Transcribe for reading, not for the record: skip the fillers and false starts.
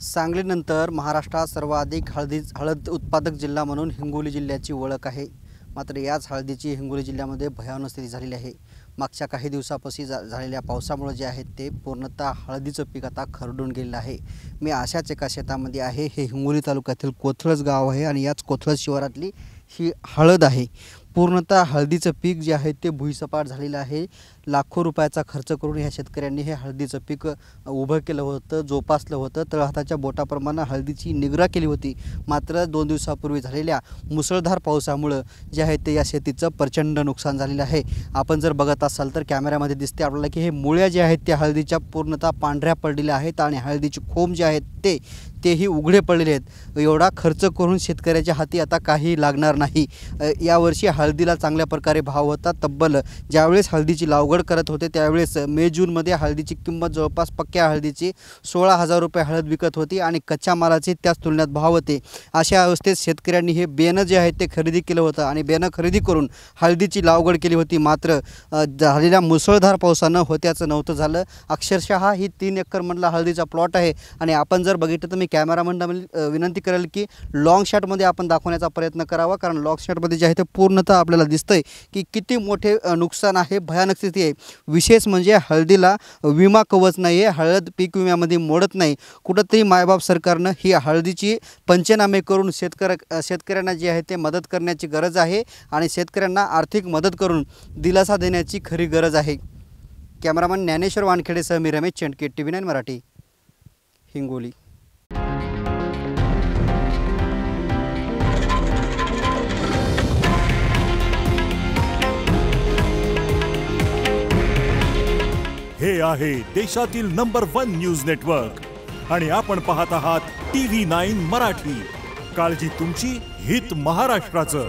सांगलीनंतर महाराष्ट्रात सर्वाधिक हळद उत्पादक जिल्हा म्हणून हिंगोली जिल्ह्याची ओळख आहे। मात्र याच हळदीची हिंगोली जिल्ह्यामध्ये भयानक स्थिती झालेली आहे। मागच्या काही दिवसापासून झालेल्या पावसामुळे जे आहे ते पूर्णतः हळदीचं पीक आता खरडून गेलेलं आहे। मी अशाच एका शेतामध्ये आहे। हे हिंगोली तालुक्यातील कोथळस गाव आहे आणि याच कोथळस शिवारातली ही हळद आहे। पूर्णतः हळदीचं पीक जे आहे ते भुईसपाट झालेलं आहे। लाखो रुपयाचा खर्च करून ह्या शेतकऱ्यांनी हे हळदीचं पीक उभं केलं होतं, जोपासलं होतं, तळहाताच्या बोटाप्रमाणे हळदीची निगरा केली होती। मात्र 2 दिवसापूर्वी झालेल्या मुसळधार पावसामुळे जे आहे ते या शेतीचं प्रचंड नुकसान झालेलं आहे। आपण जर बघत असाल तर कॅमेऱ्यामध्ये दिसते आपल्याला की हे मुळ्या जे आहेत त्या हळदीच्या पूर्णतः पांढऱ्या पडलेल्या आहेत आणि हळदीची खोम जे आहेत तेही उघडे पडलेले आहेत। एवढा खर्च करून शेतकऱ्याच्या हाती आता काही लागणार नाही। यावर्षी हळदीला चांगल्या प्रकारे भाव होता। तब्बल ज्यावेळेस हळदीची लागवड करत होते त्यावेळेस मे जूनमध्ये हळदीची किंमत जवळपास पक्क्या हळदीची 16,000 रुपये हळद विकत होती आणि कच्च्या मालाचे त्याच तुलनेत भाव होते। अशा अवस्थेत शेतकऱ्यांनी हे बेणं जे आहे ते खरेदी केलं होतं आणि बेणं खरेदी करून हळदीची लागवड केली होती। मात्र झालेल्या मुसळधार पावसानं होत्याचं नव्हतं झालं। अक्षरशः ही 3 एकर मधला हळदीचा प्लॉट आहे आणि आपण जर बघितलं तर मी कॅमेरामॅनला विनंती करेल की लॉंग शॉटमध्ये आपण दाखवण्याचा प्रयत्न करावा, कारण लॉंग शॉटमध्ये जे आहे ते पूर्णतः आपल्याला दिसतंय की किती मोठे नुकसान आहे, भयानक स्थिती आहे। विशेष म्हणजे हळदीला विमा कवच नाही आहे, हळद पीक विम्यामध्ये मोडत नाही। कुठंतरी मायबाप सरकारनं ही हळदीची पंचनामे करून शेतकऱ्यांना जे आहे ते मदत करण्याची गरज आहे आणि शेतकऱ्यांना आर्थिक मदत करून दिलासा देण्याची खरी गरज आहे। कॅमेरामॅन ज्ञानेश्वर वानखेडेसह मी रमेश चेंडके, TV9 मराठी, हिंगोली। हे आहे देशातील नंबर 1 न्यूज नेटवर्क आणि आपण पाहत आहात TV9 मराठी। काळजी तुमची, हित महाराष्ट्राचं।